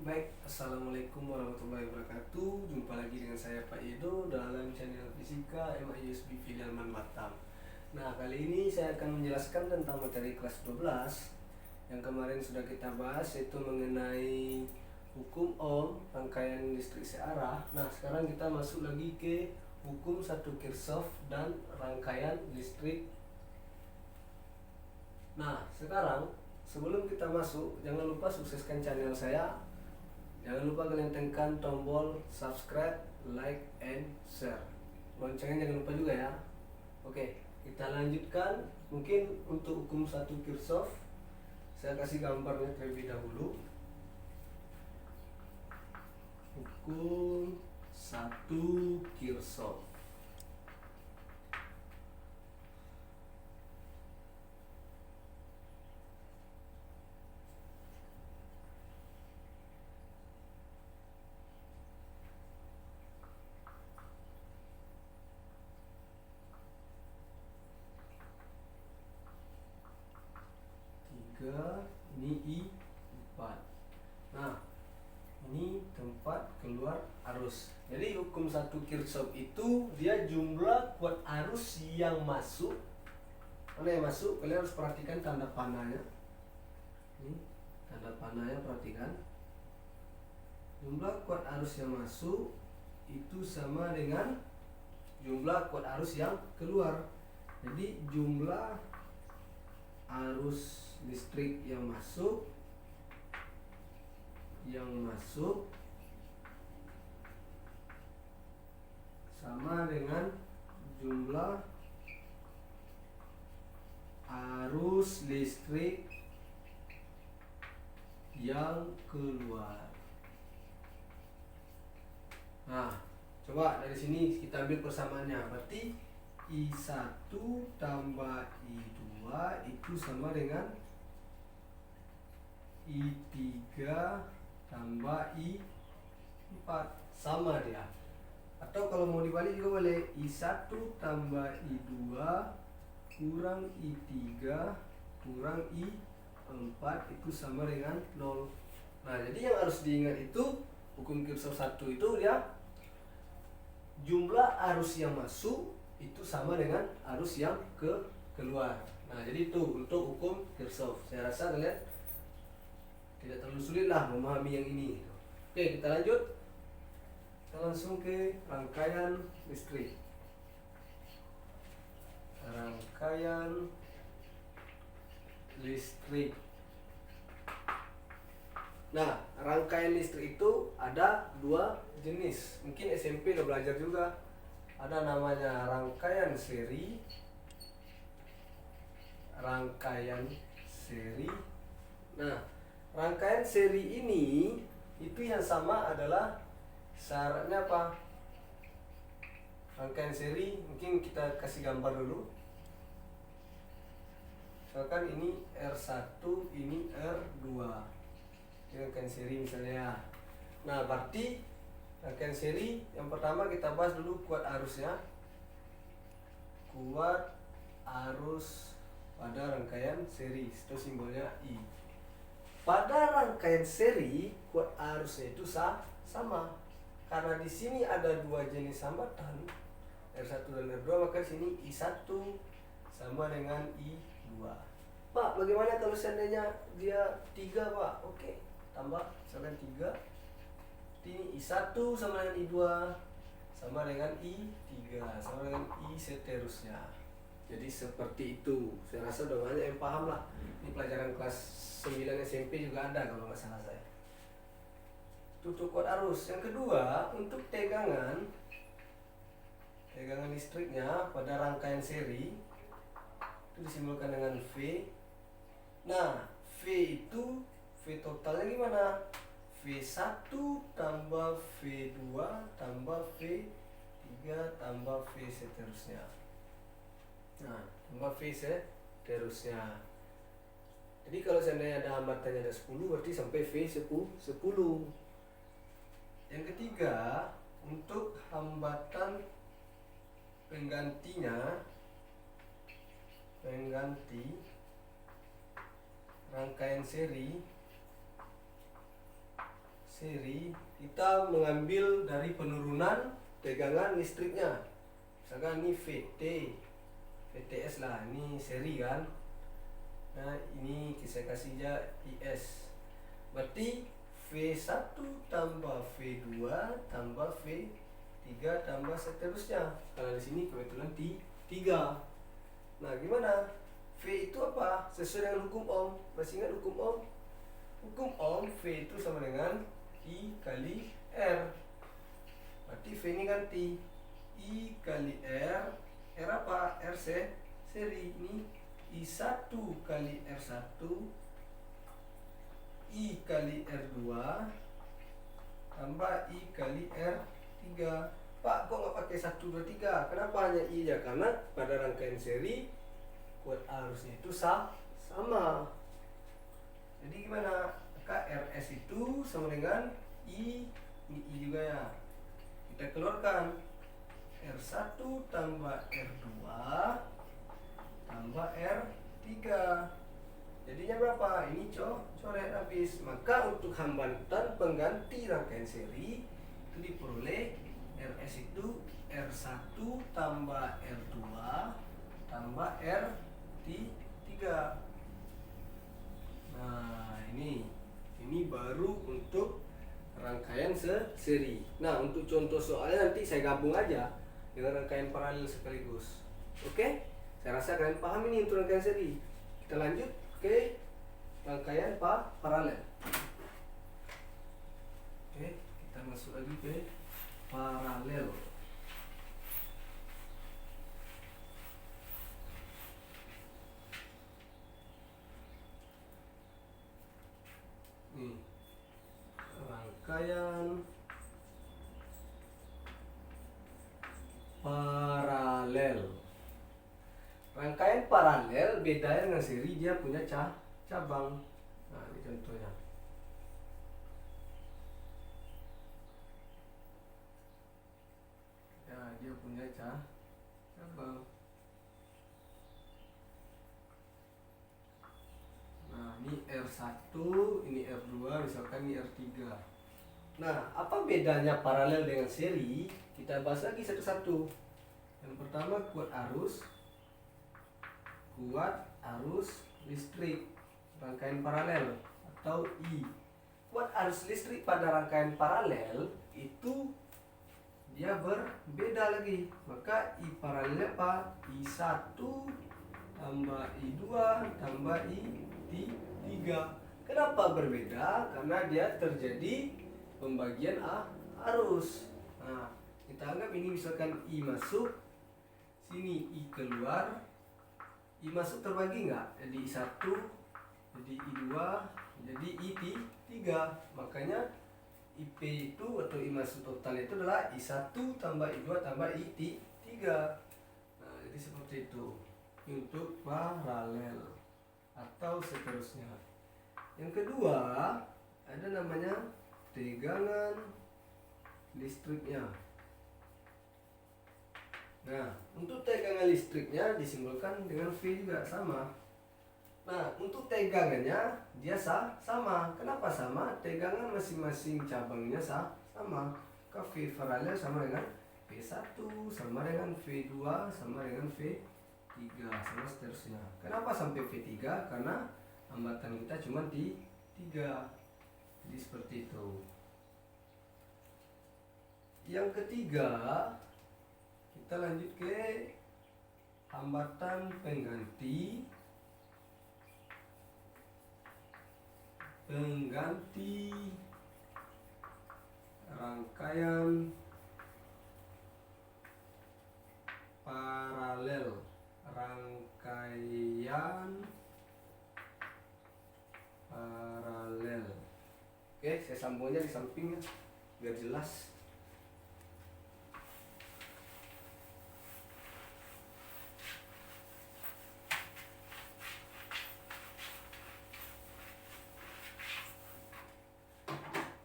Baik, Assalamualaikum warahmatullahi wabarakatuh. Jumpa lagi dengan saya Pak Edo dalam channel Fisika MIUSB Filialman Batam. Nah, kali ini saya akan menjelaskan tentang materi kelas 12 yang kemarin sudah kita bahas, yaitu mengenai hukum Ohm, rangkaian listrik searah. Nah, sekarang kita masuk lagi ke hukum satu Kirchhoff dan rangkaian listrik. Nah, sekarang sebelum kita masuk, jangan lupa sukseskan channel saya. Jangan lupa kalian tekan tombol subscribe, like, and share. Loncengnya jangan lupa juga ya. Oke, kita lanjutkan. Mungkin untuk hukum satu Kirchhoff, saya kasih gambarnya terlebih dahulu. Hukum satu Kirchhoff. Ini I4. Nah, ini tempat keluar arus. Jadi hukum satu Kirchhoff itu dia jumlah kuat arus yang masuk. Mana yang masuk? Kalian harus perhatikan tanda panahnya. Ini tanda panahnya, perhatikan. Jumlah kuat arus yang masuk itu sama dengan jumlah kuat arus yang keluar. Jadi jumlah arus listrik yang masuk sama dengan jumlah arus listrik yang keluar. Nah, coba dari sini kita ambil persamaannya. Berarti I1 tambah I2 itu sama dengan I3 tambah I4. Sama dia. Atau kalau mau dibalik juga boleh. I1 tambah I2 kurang I3 kurang I4 itu sama dengan 0. Nah, jadi yang harus diingat itu hukum Kirchhoff 1 itu ya, jumlah arus yang masuk itu sama dengan arus yang keluar. Nah, jadi itu untuk hukum Kirchhoff. Saya rasa kalian tidak terlalu sulit lah memahami yang ini. Oke, kita lanjut. Kita langsung ke rangkaian listrik. Rangkaian listrik. Nah, rangkaian listrik itu ada dua jenis. Mungkin SMP udah belajar juga. Ada namanya rangkaian seri. Nah, rangkaian seri ini itu yang sama adalah syaratnya apa? Rangkaian seri, mungkin kita kasih gambar dulu. Misalkan ini R1, ini R2. Ini rangkaian seri misalnya. Nah, berarti rangkaian seri yang pertama kita bahas dulu kuat arusnya. Kuat arus pada rangkaian seri, itu simbolnya I. Pada rangkaian seri kuat arusnya itu sama. Karena di sini ada dua jenis hambatan, R1 dan R2, maka di sini I1 sama dengan I2. Pak, bagaimana kalau seandainya dia 3, Pak? Oke, tambah misalkan 3. Ini I1 sama dengan I2 sama dengan I3 sama dengan I seterusnya. Jadi seperti itu. Saya rasa udah banyak yang paham lah. Ini pelajaran kelas 9 SMP juga ada kalau nggak salah saya. Tutup kuat arus. Yang kedua, untuk tegangan listriknya pada rangkaian seri itu disimbolkan dengan V. Nah, V itu V totalnya gimana? V1 tambah V2 tambah V3 tambah V seterusnya. Nah, tambah V seterusnya. Jadi kalau seandainya ada hambatannya ada 10, berarti sampai V10. Yang ketiga, untuk hambatan pengganti rangkaian seri seri, kita mengambil dari penurunan tegangan listriknya. Misalkan ini VTS lah, ini seri kan. Nah ini saya kasih aja IS, berarti V1 tambah V2 tambah V3 tambah seterusnya. Kalau di sini kebetulan 3. Nah gimana? V itu apa? Sesuai dengan hukum Ohm. Masih ingat hukum Ohm? Hukum Ohm V itu sama dengan I kali R. Berarti V ini ganti I kali R. R apa? R seri. Ini I1 kali R1 I kali R2 tambah I kali R3. Pak, kok nggak pakai 1, 2, 3? Kenapa hanya I aja? Karena pada rangkaian seri kuat arusnya itu sama. Jadi gimana? Maka RS itu sama dengan I, ini I juga ya. Kita keluarkan R1 tambah R2 tambah R3. Jadinya berapa? Ini coret habis. Maka untuk hambatan pengganti rangkaian seri itu diperoleh RS itu R1 tambah R2 tambah R3. Nah ini baru untuk rangkaian seri. Nah untuk contoh soalnya nanti saya gabung aja dengan rangkaian paralel sekaligus. Oke? Saya rasa kalian paham ini untuk rangkaian seri. Kita lanjut ke rangkaian paralel. Oke, kita masuk lagi ke paralel. Nih, rangkaian paralel. Rangkaian paralel beda dengan seri, dia punya cabang. Nah, ini contohnya. Ya, dia punya cabang. Nah, ini R1, ini R2, misalkan ini R3. Nah, apa bedanya paralel dengan seri? Kita bahas lagi satu-satu. Yang pertama kuat arus listrik rangkaian paralel atau I. Kuat arus listrik pada rangkaian paralel itu dia berbeda lagi. Maka I paralelnya apa? I1 tambah I2 tambah I3. Kenapa berbeda? Karena dia terjadi pembagian arus. Nah, kita anggap ini misalkan I masuk, sini I keluar. I masuk terbagi nggak? Jadi I1, jadi I2, jadi I3. Makanya IP itu atau I masuk total itu adalah I1 tambah I2 tambah I3. Nah, jadi seperti itu untuk paralel atau seterusnya. Yang kedua ada namanya tegangan listriknya. Nah, untuk tegangan listriknya disimbolkan dengan V juga sama. Nah, untuk tegangannya dia sama. Kenapa sama? Tegangan masing-masing cabangnya sama. Ke V paralel sama dengan V1, sama dengan V2, sama dengan V3, sama seterusnya. Kenapa sampai V3? Karena hambatan kita cuma di 3. Jadi seperti itu. Yang ketiga, kita lanjut ke hambatan pengganti rangkaian paralel. Oke, saya sambungnya di sampingnya biar jelas.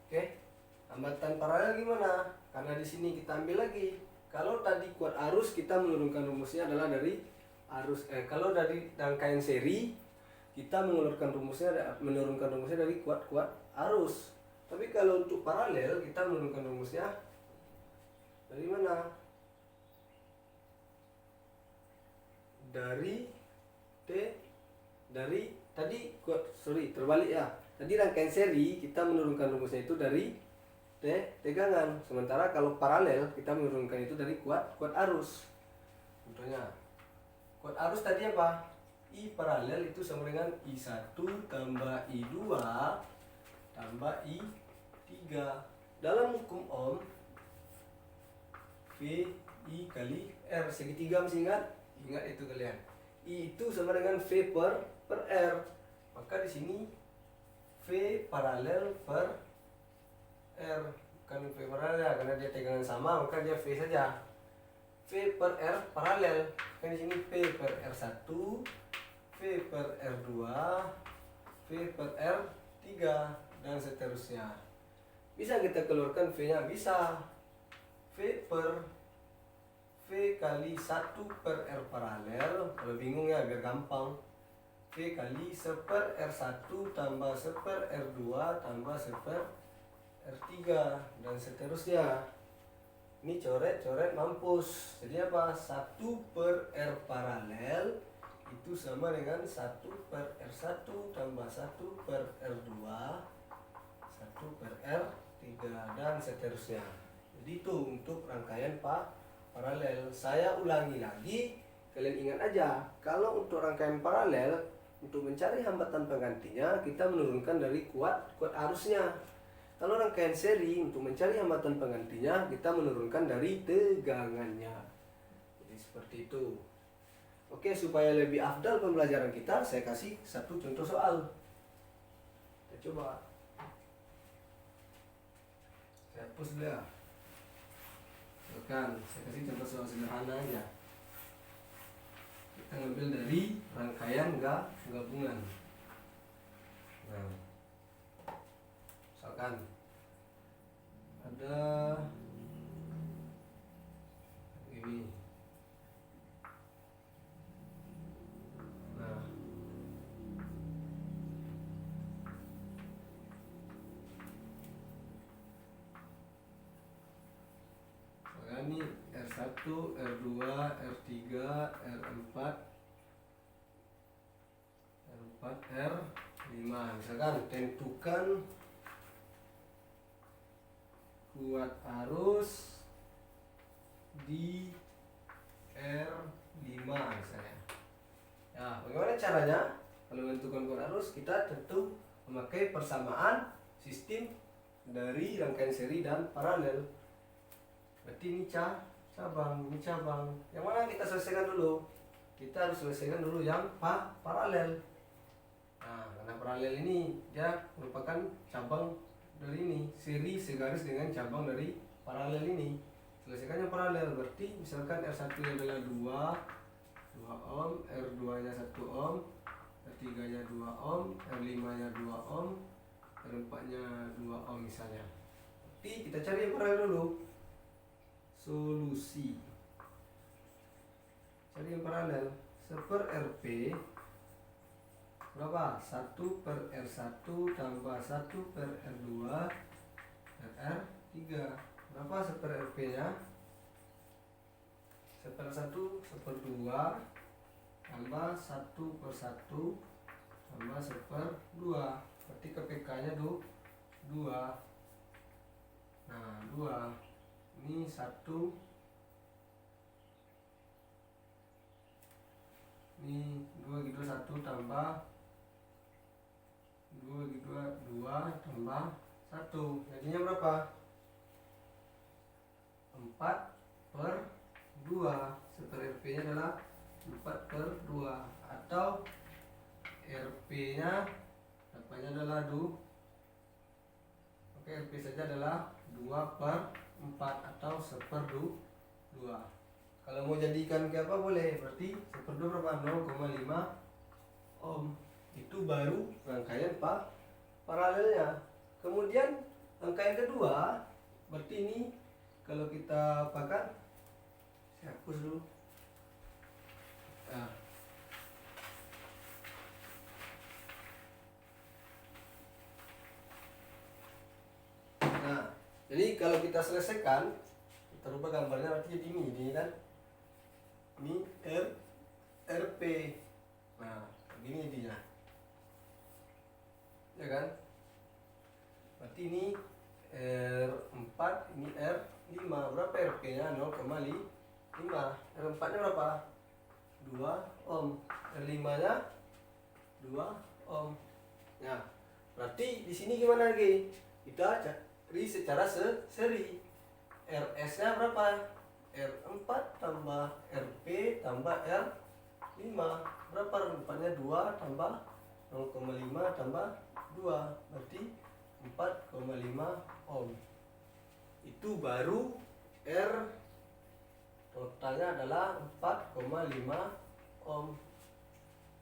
Oke, hambatan paralel gimana? Karena di sini kita ambil lagi. Kalau tadi kuat arus, kita menurunkan rumusnya adalah dari arus. Kalau dari rangkaian seri, kita menurunkan rumusnya dari kuat arus. Tapi kalau untuk paralel kita menurunkan rumusnya dari mana? Dari tadi terbalik ya. Tadi rangkaian seri kita menurunkan rumusnya itu dari tegangan. Sementara kalau paralel kita menurunkan itu dari kuat arus. Contohnya kuat arus tadi apa? I paralel itu sama dengan I1 tambah I2 tambah I3. Dalam hukum Ohm V I kali R, segitiga masih ingat itu kalian. I itu sama dengan V per R. Maka di sini V paralel per R, bukan V paralel karena dia tegangan sama, maka dia V saja. V per R paralel. Kan di sini V per R1, V per R2, V per R3 dan seterusnya. Bisa kita keluarkan V-nya? Bisa. V kali 1 per R paralel. Kalau bingung ya biar gampang. V kali 1 per R1 tambah 1 per R2 tambah 1 per R3 dan seterusnya. Ini coret mampus. Jadi apa? 1 per R paralel itu sama dengan 1 per R1 tambah 1 per R2 1 per R3 dan seterusnya. Jadi itu untuk rangkaian paralel. Saya ulangi lagi, kalian ingat aja, kalau untuk rangkaian paralel, untuk mencari hambatan penggantinya kita menurunkan dari kuat arusnya. Kalau rangkaian seri, untuk mencari hambatan penggantinya kita menurunkan dari tegangannya. Jadi seperti itu. Oke, supaya lebih afdal pembelajaran kita, saya kasih satu contoh soal. Kita coba. Saya hapus dulu ya. Kan, saya kasih contoh soal sederhana aja. Kita ngambil dari rangkaian gabungan. Nah, misalkan ada ini. Nah, ini R1, R2, R3, R4, R5. Misalkan tentukan kuat arus di R5 misalnya. Ya, bagaimana caranya? Kalau menentukan kuat arus, kita tentu memakai persamaan sistem dari rangkaian seri dan paralel. Berarti ini cabang. Yang mana kita selesaikan dulu? Kita harus selesaikan dulu yang paralel. Nah, karena paralel ini dia merupakan cabang dari ini, seri segaris dengan cabang dari paralel ini. Selesaikan yang paralel, berarti misalkan R1 adalah 2 ohm, R2 nya 1 ohm, R3 nya 2 ohm, R5 nya 2 ohm, R4 nya 2 ohm misalnya. Tapi kita cari yang paralel dulu. Solusi. Cari yang paralel. 1 per RP berapa? 1 per R1 tambah 1 per R2 R3. Berapa 1 per RP nya? 1 per 1 1 per 2 tambah 1 per 1 tambah 1 per 2. Berarti KPK nya 2. Nah, 2 ini 1, ini 2 gitu 1 tambah 2 gitu 2 tambah 1, jadinya berapa? 4 per 2. Seper RP nya adalah 4 per 2, atau RP nya apanya adalah 2. Oke, RP saja adalah 2 per 4 atau 1/2. Kalau mau jadikan ke apa boleh, berarti 1/2 berapa? 0,5 ohm. Itu baru rangkaian paralelnya. Kemudian rangkaian kedua, berarti ini kalau kita apakan, saya hapus dulu. Nah, Jadi kalau kita selesaikan, kita rubah gambarnya nanti jadi ini kan. Ini RP. Nah, begini dia. Ya kan? Berarti ini R4, ini R5. Berapa RP-nya? 0,5. R4-nya berapa? 2 ohm. R5-nya 2 ohm. Nah, berarti di sini gimana lagi? Kita cari secara seri. RS-nya berapa? R4 tambah RP tambah R5. Berapa? R4-nya 2 tambah 0,5 tambah 2. Berarti 4,5 ohm. Itu baru R totalnya adalah 4,5 ohm.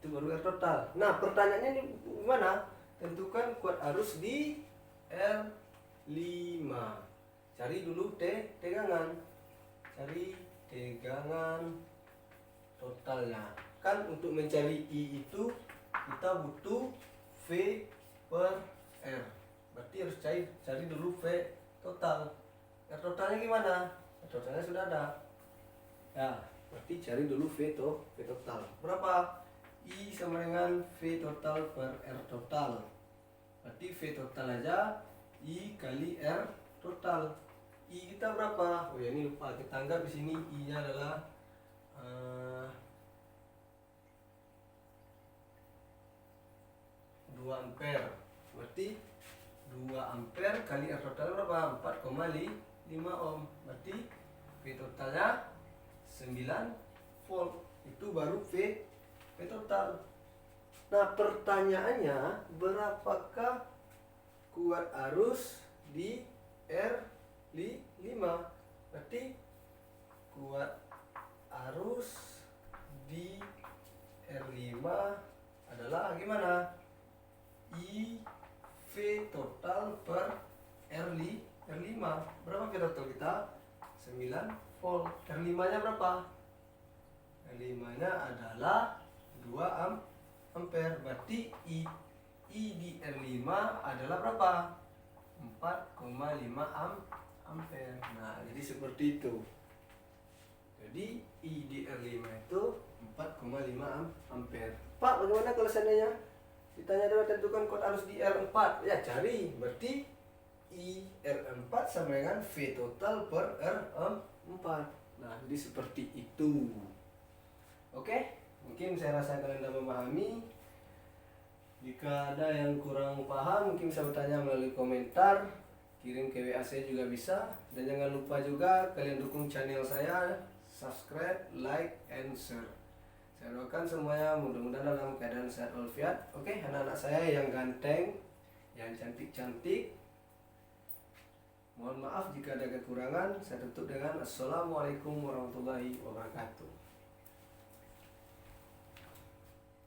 Itu baru R total. Nah, pertanyaannya ini gimana? Tentukan kuat arus di R5. Cari dulu tegangan. Cari tegangan totalnya. Kan untuk mencari I itu kita butuh V per R. Berarti harus cari dulu V total. R totalnya gimana? R totalnya sudah ada. Ya, berarti cari dulu V total. Berapa? I sama dengan V total per R total. Berarti V total aja I kali R total. I kita berapa? Oh ya, ini lupa kita anggap di sini I-nya adalah 2 ampere. Berarti 2 ampere kali R total berapa? 4,5 ohm. Berarti V totalnya 9 volt. Itu baru V total. Nah, pertanyaannya, berapakah kuat arus di R5? Berarti kuat arus di R5 adalah gimana? I V total per R5. Berapa V total kita? 9 volt. R5-nya berapa? R5-nya adalah 2 ampere. Berarti I di R5 adalah berapa? 4,5 ampere. Nah, jadi seperti itu. Jadi I di R5 itu 4,5 ampere. Pak, bagaimana kalau seandainya ditanya adalah tentukan kuat arus di R4? Ya, cari. Berarti I R4 sama dengan V total per R4. Nah, jadi seperti itu. Oke, mungkin saya rasa kalian sudah memahami. Jika ada yang kurang paham, mungkin bisa bertanya melalui komentar, kirim ke WA saya juga bisa. Dan jangan lupa juga kalian dukung channel saya, subscribe, like, and share. Saya doakan semuanya mudah-mudahan dalam keadaan sehat walafiat. Oke, anak-anak saya yang ganteng, yang cantik-cantik. Mohon maaf jika ada kekurangan. Saya tutup dengan Assalamualaikum warahmatullahi wabarakatuh.